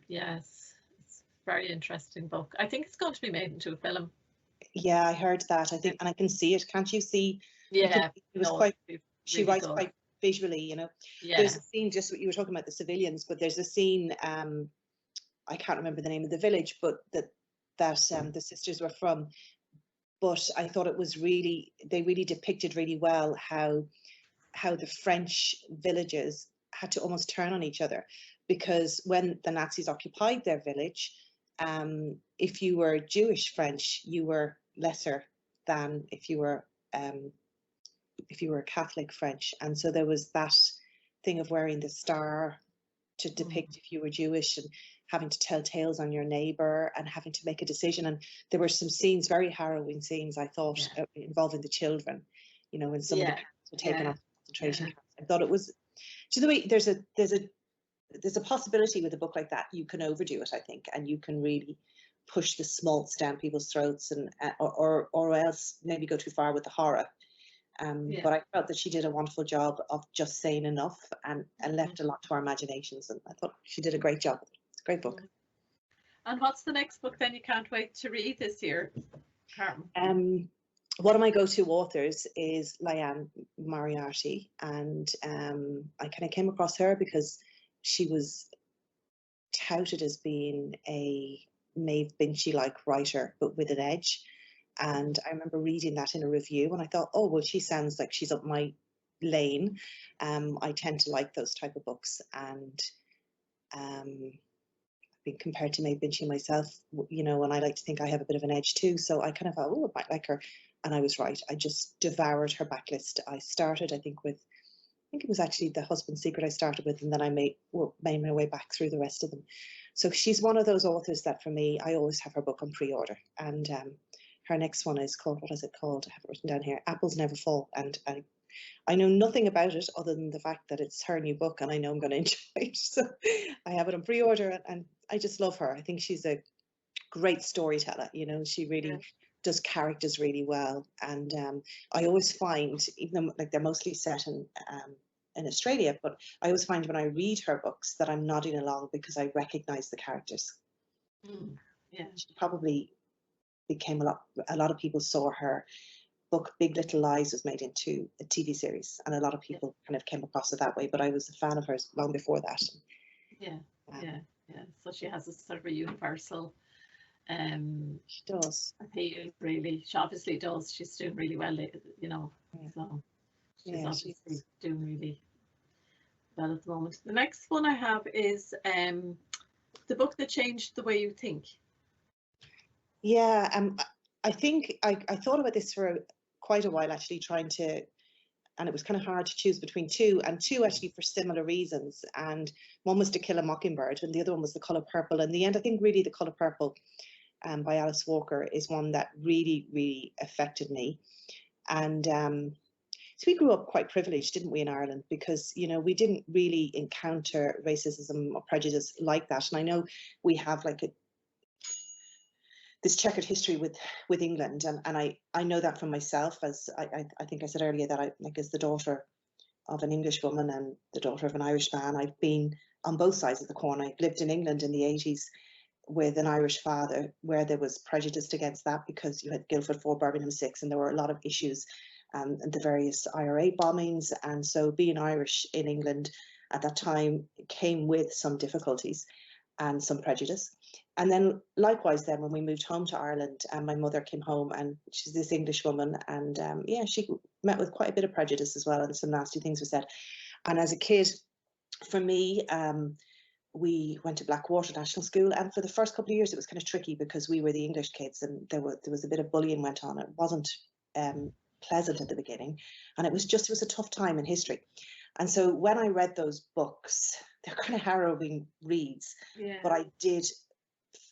Speaker 1: yes, it's a very interesting book. I think it's going to be made into a film.
Speaker 2: Yeah, I heard that. I think, and I can see it. Can't you see?
Speaker 1: Yeah,
Speaker 2: it was quite. She writes quite visually, you know.
Speaker 1: Yeah.
Speaker 2: There's a scene, just what you were talking about, the civilians, but there's a scene. I can't remember the name of the village, but that the sisters were from. But I thought it was they really depicted really well how the French villages had to almost turn on each other, because when the Nazis occupied their village, if you were Jewish French, you were lesser than if you were Catholic French. And so there was that thing of wearing the star to depict if you were Jewish, and having to tell tales on your neighbor and having to make a decision. And there were some scenes, very harrowing scenes, I thought, involving the children, you know, when some of the parents were taken off concentration camps. I thought it was, to the way there's a possibility with a book like that, you can overdo it, I think, and you can really push the smalts down people's throats, and or else maybe go too far with the horror. But I felt that she did a wonderful job of just saying enough and left a lot to our imaginations, and I thought she did a great job. It's a great book.
Speaker 1: And what's the next book then you can't wait to read this year, Carmel?
Speaker 2: One of my go-to authors is Liane Moriarty, and I kind of came across her because she was touted as being a Maeve Binchy-like writer, but with an edge. And I remember reading that in a review, and I thought, oh, well, she sounds like she's up my lane. I tend to like those type of books, and I've been compared to Maeve Binchy myself, you know, and I like to think I have a bit of an edge too. So I kind of thought, oh, I might like her, and I was right. I just devoured her backlist. I started, I think it was actually The Husband's Secret I started with, and then I made my way back through the rest of them. So she's one of those authors that, for me, I always have her book on pre-order, and her next one is called, what is it called? I have it written down here, Apples Never Fall. And I know nothing about it other than the fact that it's her new book, and I know I'm going to enjoy it. So I have it on pre-order, and I just love her. I think she's a great storyteller. You know, she really does characters really well. And I always find, even though like they're mostly set in Australia, but I always find when I read her books that I'm nodding along because I recognize the characters. She probably became a lot of people saw her book Big Little Lies was made into a TV series, and a lot of people kind of came across it that way, but I was a fan of hers long before that.
Speaker 1: So she has a sort of a universal
Speaker 2: she does
Speaker 1: appeal, really. She obviously does. She's doing really well, you know. So she's obviously doing really well at the moment. The next one I have is The Book That Changed the Way You Think.
Speaker 2: I think I thought about this for quite a while, actually, and it was kind of hard to choose between two actually for similar reasons. And one was To Kill a Mockingbird, and the other one was The Colour Purple. In the end, I think really The Colour Purple by Alice Walker is one that really, really affected me. And so we grew up quite privileged, didn't we, in Ireland? Because, you know, we didn't really encounter racism or prejudice like that. And I know we have like this checkered history with England, and I know that from myself, as I think I said earlier, that I, like, as the daughter of an English woman and the daughter of an Irish man, I've been on both sides of the coin. I lived in England in the 80s with an Irish father, where there was prejudice against that because you had Guildford 4, Birmingham 6, and there were a lot of issues, and the various IRA bombings. And so being Irish in England at that time came with some difficulties and some prejudice. And then likewise, then when we moved home to Ireland, and my mother came home, and she's this English woman, and she met with quite a bit of prejudice as well, and some nasty things were said. And as a kid, for me, we went to Blackwater National School, and for the first couple of years it was kind of tricky because we were the English kids, and there was a bit of bullying went on. It wasn't pleasant at the beginning, and it was a tough time in history. And so when I read those books, they're kind of harrowing reads, but I did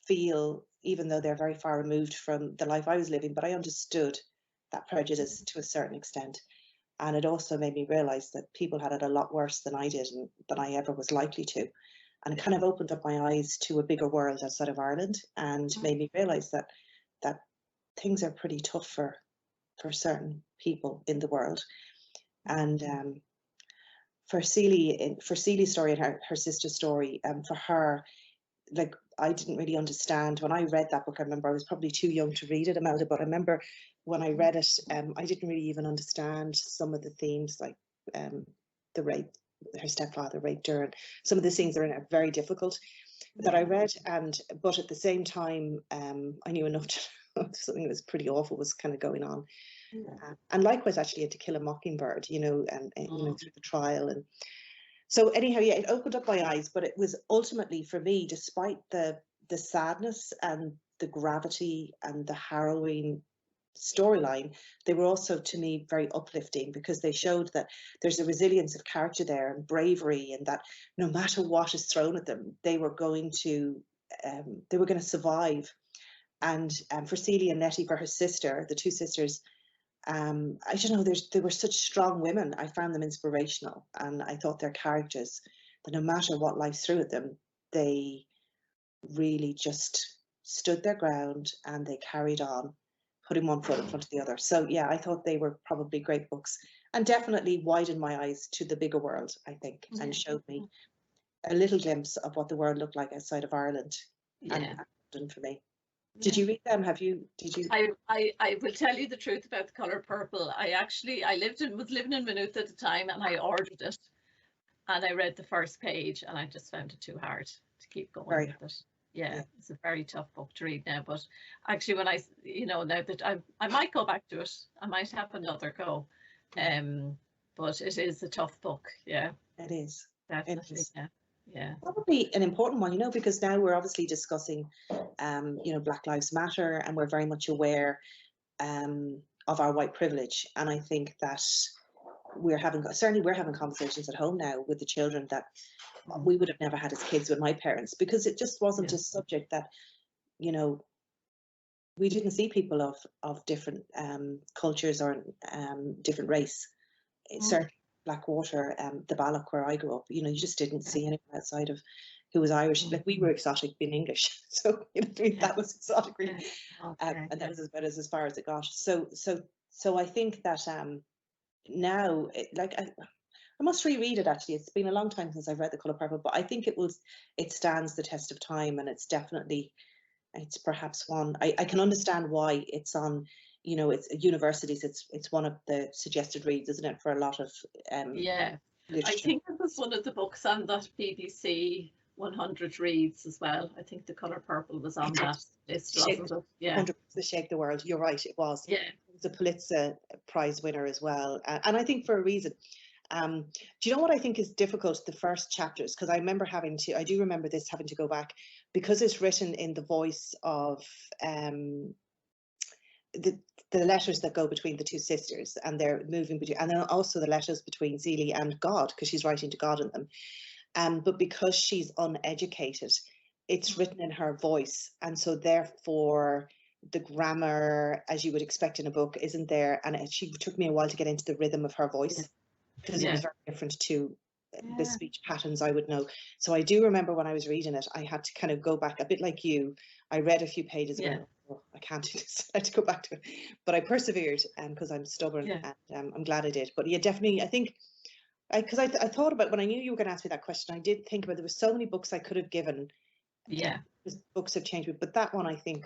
Speaker 2: feel, even though they're very far removed from the life I was living, but I understood that prejudice to a certain extent. And it also made me realize that people had it a lot worse than I did, and than I ever was likely to. And it kind of opened up my eyes to a bigger world outside of Ireland, and made me realize that things are pretty tough for certain people in the world. And for Celia's story and her sister's story, for her, like, I didn't really understand when I read that book. I remember I was probably too young to read it, Imelda, but I remember when I read it, I didn't really even understand some of the themes, like the rape, her stepfather raped her, and some of the things are in it very difficult that I read. But at the same time, I knew enough to know something that was pretty awful was kind of going on. And likewise, actually, had To Kill a Mockingbird, you know, and you know, through the trial. And so anyhow, yeah, it opened up my eyes, but it was ultimately for me, despite the sadness and the gravity and the harrowing storyline, they were also, to me, very uplifting, because they showed that there's a resilience of character there and bravery, and that no matter what is thrown at them, they were going to survive. And for Celia and Nettie, for her sister, the two sisters, I don't know, they were such strong women. I found them inspirational, and I thought their characters, that no matter what life threw at them, they really just stood their ground and they carried on, putting one foot in front of the other. So yeah, I thought they were probably great books, and definitely widened my eyes to the bigger world, I think, and showed me a little glimpse of what the world looked like outside of Ireland and for me. Did you read them? Did you?
Speaker 1: I will tell you the truth about The Colour Purple. Was living in Maynooth at the time, and I ordered it, and I read the first page, and I just found it too hard to keep going with it. Yeah, it's a very tough book to read now. But actually, when now that I might go back to it, I might have another go. But it is a tough book. Yeah,
Speaker 2: it is.
Speaker 1: Definitely. Yeah.
Speaker 2: Probably an important one, you know, because now we're obviously discussing, Black Lives Matter, and we're very much aware of our white privilege. And I think that we're having conversations at home now with the children that we would have never had as kids with my parents, because it just wasn't a subject that, you know, we didn't see people of different cultures or different race. Certainly Blackwater, the Balloch where I grew up, you know, you just didn't see anyone outside of who was Irish. Like, we were exotic being English, so you know, that was exotic, really. And that was about as far as it got. So I think that now, I must reread it. Actually, it's been a long time since I've read The Colour Purple, but I think it stands the test of time, and it's perhaps one I can understand why it's on. You know, it's universities. It's one of the suggested reads, isn't it, for a lot of literature.
Speaker 1: I think it was one of the books on that BBC 100 reads as well. I think The Colour Purple was on that list, wasn't it? Yeah.
Speaker 2: 100% Shake the World. You're right, it was.
Speaker 1: Yeah.
Speaker 2: It was a Pulitzer Prize winner as well, and I think for a reason. Do you know what I think is difficult? The first chapters, because I do remember this having to go back, because it's written in the voice of the letters that go between the two sisters, and they're moving between, and then also the letters between Celia and God, because she's writing to God in them. But because she's uneducated, it's written in her voice, and so therefore the grammar, as you would expect in a book, isn't there. And it took me a while to get into the rhythm of her voice, because it was very different to the speech patterns I would know. So I do remember when I was reading it, I had to kind of go back, a bit like you. I read a few pages and went, oh, I can't do this. I had to go back to it, but I persevered, because I'm stubborn, and I'm glad I did. But yeah, definitely, I think, because I thought about, when I knew you were going to ask me that question, I did think about, there were so many books I could have given.
Speaker 1: Yeah,
Speaker 2: books have changed me, but that one, I think,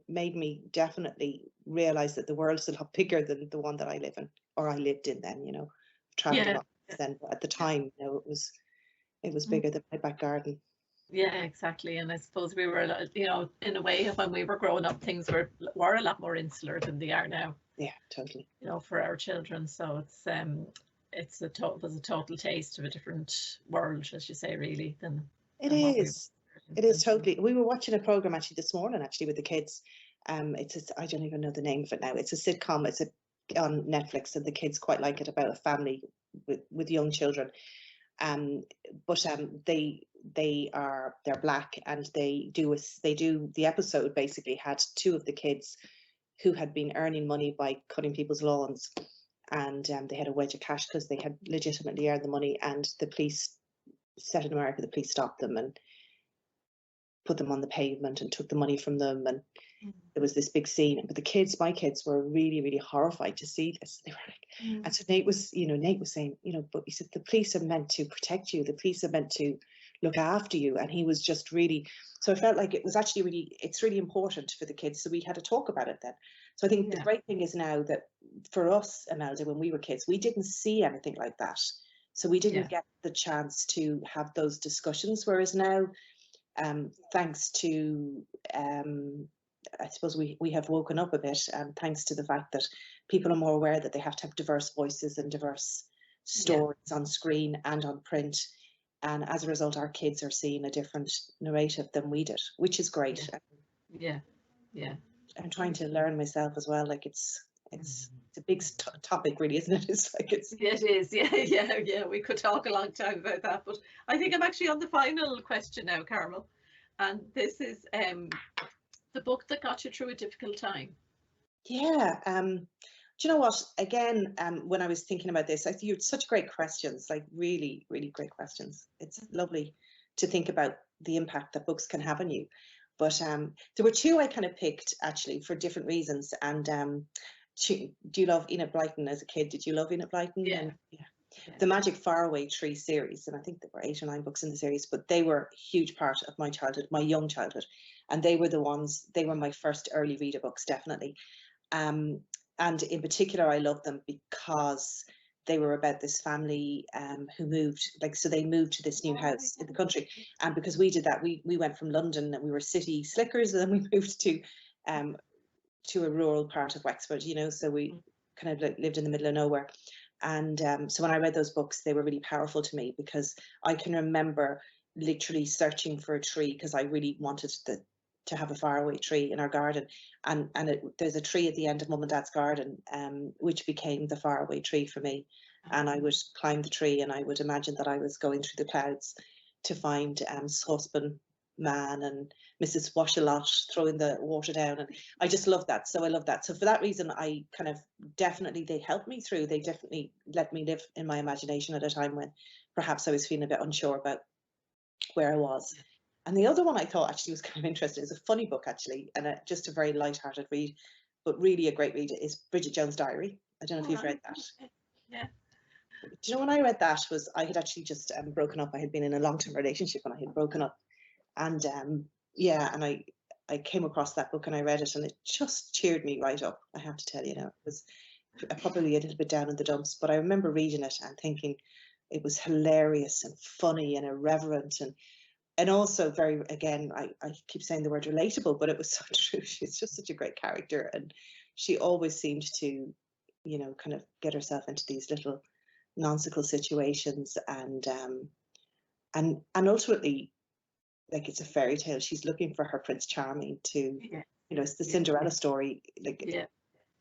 Speaker 2: made me definitely realize that the world is a lot bigger than the one that I live in, or I lived in then. You know, traveled a lot then, but at the time, you know, it was bigger than my back garden.
Speaker 1: Yeah, exactly. And I suppose we were, you know, in a way, when we were growing up, things were a lot more insular than they are now.
Speaker 2: Yeah, totally.
Speaker 1: You know, for our children. So it was a total taste of a different world, as you say, really.
Speaker 2: It is. It is totally. We were watching a program actually this morning, actually with the kids. I don't even know the name of it now. It's a sitcom. It's on Netflix, and the kids quite like it, about a family with young children. But they're black, and the episode basically had two of the kids who had been earning money by cutting people's lawns, and they had a wedge of cash because they had legitimately earned the money, and the police, set in America, the police stopped them and put them on the pavement and took the money from them, and there was this big scene. But my kids were really, really horrified to see this. They were like, and so Nate was saying, but he said, the police are meant to protect you. The police are meant to look after you. And he was just really, so I felt like it was actually it's really important for the kids. So we had to talk about it then. So I think the great thing is now that for us, Imelda, when we were kids, we didn't see anything like that. So we didn't get the chance to have those discussions. Whereas now, thanks to, I suppose we have woken up a bit, thanks to the fact that people are more aware that they have to have diverse voices and diverse stories on screen and on print. And as a result, our kids are seeing a different narrative than we did, which is great.
Speaker 1: Yeah.
Speaker 2: I'm trying to learn myself as well. Like it's a big topic, really, isn't it? It's like it's.
Speaker 1: Yeah, it is. Yeah. We could talk a long time about that, but I think I'm actually on the final question now, Carmel, and this is the book that got you through a difficult time.
Speaker 2: Yeah. Do you know what? Again, when I was thinking about this, I think you had such great questions, like really, really great questions. It's lovely to think about the impact that books can have on you. But there were two I kind of picked actually for different reasons. And do you love Enid Blyton as a kid? Did you love Enid Blyton?
Speaker 1: Yeah.
Speaker 2: The Magic Faraway Tree series, and I think there were 8 or 9 books in the series, but they were a huge part of my childhood, my young childhood, and they were my first early reader books, definitely. And in particular, I loved them because they were about this family who moved, so they moved to this new house in the country, and because we did that, we went from London, and we were city slickers, and then we moved to a rural part of Wexford, so we kind of lived in the middle of nowhere. And so when I read those books, they were really powerful to me, because I can remember literally searching for a tree because I really wanted to have a faraway tree in our garden. And there's a tree at the end of Mum and Dad's garden, which became the faraway tree for me. And I would climb the tree, and I would imagine that I was going through the clouds to find Saucepan Man and Mrs. Washalot throwing the water down, and I just love that. So I love that. So for that reason, I kind of they helped me through. They definitely let me live in my imagination at a time when perhaps I was feeling a bit unsure about where I was. And the other one I thought actually was kind of interesting. It's a funny book actually, and just a very light-hearted read, but really a great read, is Bridget Jones' Diary. I don't know if you've read that.
Speaker 1: Yeah.
Speaker 2: Do you know, when I read that, I had actually just broken up. I had been in a long-term relationship and I had broken up. And and I came across that book and I read it, and it just cheered me right up. I have to tell you, it was probably a little bit down in the dumps, but I remember reading it and thinking it was hilarious and funny and irreverent, and also very, again, I keep saying the word relatable, but it was so true. She's just such a great character, and she always seemed to, kind of get herself into these little nonsensical situations, and ultimately, like, it's a fairy tale. She's looking for her Prince Charming to, it's the Cinderella story.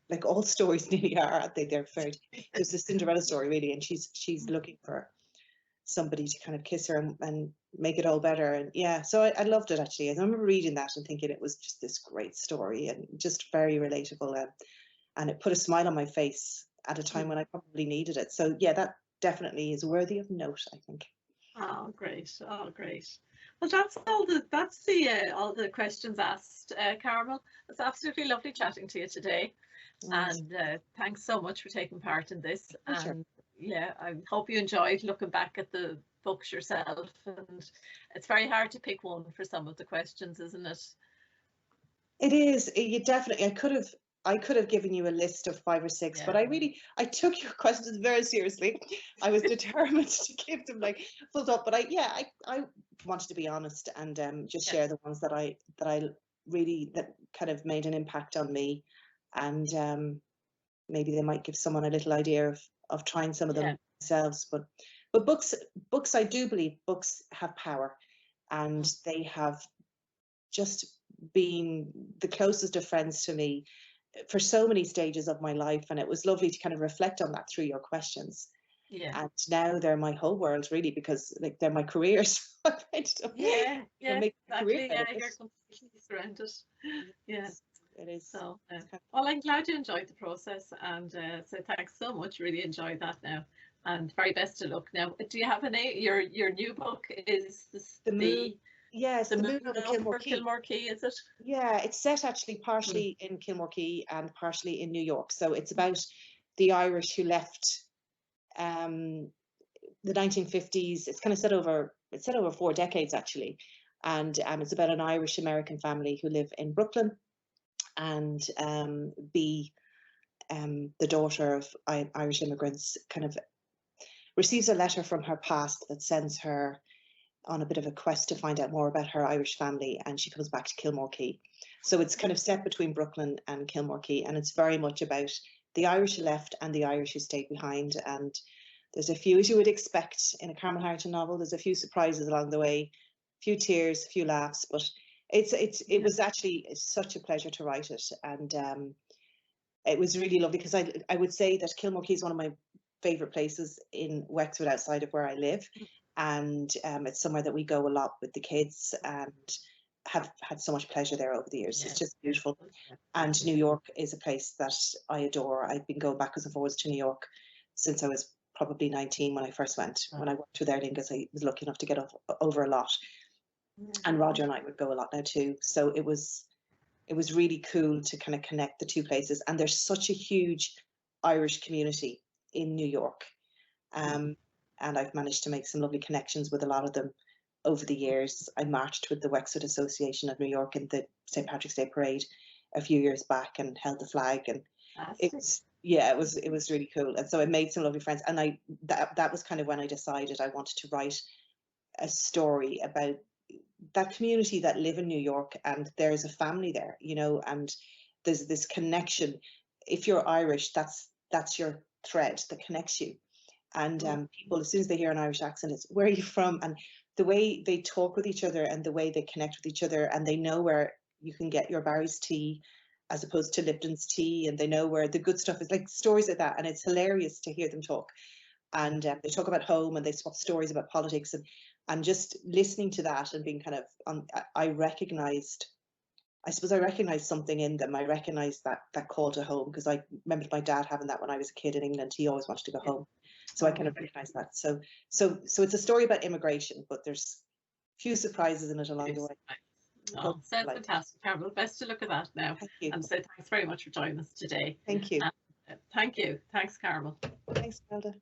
Speaker 2: Like all stories nearly are, aren't they? They're fairy. It's the Cinderella story, really, and she's looking for somebody to kind of kiss her and make it all better. And so I loved it actually. I remember reading that and thinking it was just this great story and just very relatable, and it put a smile on my face at a time when I probably needed it. So that definitely is worthy of note, I think.
Speaker 1: Oh, great. Well, that's all the questions asked, Carmel. It's absolutely lovely chatting to you today. Nice. And thanks so much for taking part in this. And I hope you enjoyed looking back at the books yourself. And it's very hard to pick one for some of the questions, isn't it? It
Speaker 2: is. You definitely. I could have given you a list of 5 or 6, but I took your questions very seriously. I was determined to give them full stop. But I wanted to be honest and just share the ones that I really that kind of made an impact on me, and maybe they might give someone a little idea of trying some of them themselves. But books, I do believe books have power, and they have just been the closest of friends to me for so many stages of my life, and it was lovely to kind of reflect on that through your questions.
Speaker 1: Yeah.
Speaker 2: And now they're my whole world, really, because like they're my careers.
Speaker 1: Yeah,
Speaker 2: make a career
Speaker 1: exactly.
Speaker 2: out of
Speaker 1: Yeah,
Speaker 2: it.
Speaker 1: you're completely surrounded. Yeah.
Speaker 2: It is.
Speaker 1: So,
Speaker 2: It's kind
Speaker 1: well, I'm glad you enjoyed the process, and so thanks so much. Really enjoyed that now, and very best of luck. Now, do you have any? Your new book is
Speaker 2: the moon. Yes,
Speaker 1: the
Speaker 2: the
Speaker 1: moon
Speaker 2: moon over
Speaker 1: over
Speaker 2: Kilmore Key.
Speaker 1: Kilmore Key, is it?
Speaker 2: Yeah, it's set actually partially in Kilmore Key and partially in New York. So it's about the Irish who left the 1950s. It's kind of set over 4 decades actually, and it's about an Irish American family who live in Brooklyn, and the daughter of Irish immigrants kind of receives a letter from her past that sends her on a bit of a quest to find out more about her Irish family, and she comes back to Kilmore Key. So it's kind of set between Brooklyn and Kilmore Key, and it's very much about the Irish who left and the Irish who stayed behind. And there's a few, as you would expect in a Carmel Harrington novel, there's a few surprises along the way, a few tears, a few laughs, but it was actually such a pleasure to write it. And it was really lovely, because I would say that Kilmore Key is one of my favorite places in Wexford outside of where I live. And it's somewhere that we go a lot with the kids, and have had so much pleasure there over the years. It's just beautiful. And New York is a place that I adore. I've been going backwards and forwards to New York since I was probably 19 when I first went. When I worked with Aer Lingus, I was lucky enough to get over a lot. And Roger and I would go a lot now too. So it was really cool to kind of connect the two places. And there's such a huge Irish community in New York. And I've managed to make some lovely connections with a lot of them over the years. I marched with the Wexford Association of New York in the St. Patrick's Day Parade a few years back and held the flag, and it was really cool. And so I made some lovely friends, and that was kind of when I decided I wanted to write a story about that community that live in New York, and there's a family there, and there's this connection. If you're Irish, that's your thread that connects you. And people, as soon as they hear an Irish accent, it's, where are you from? And the way they talk with each other and the way they connect with each other, and they know where you can get your Barry's tea as opposed to Lipton's tea, and they know where the good stuff is, like stories like that. And it's hilarious to hear them talk. And they talk about home, and they swap stories about politics, and just listening to that and being kind of, I recognized something in them. I recognized that call to home, because I remember my dad having that when I was a kid in England. He always wanted to go home. So I kind of recognized that. So it's a story about immigration, but there's a few surprises in it along the way.
Speaker 1: Oh, sounds fantastic, Carmel. Best of luck with that now.
Speaker 2: Thank you.
Speaker 1: And so thanks very much for joining us today.
Speaker 2: Thank you.
Speaker 1: Thank you. Thanks, Carmel.
Speaker 2: Thanks, Imelda.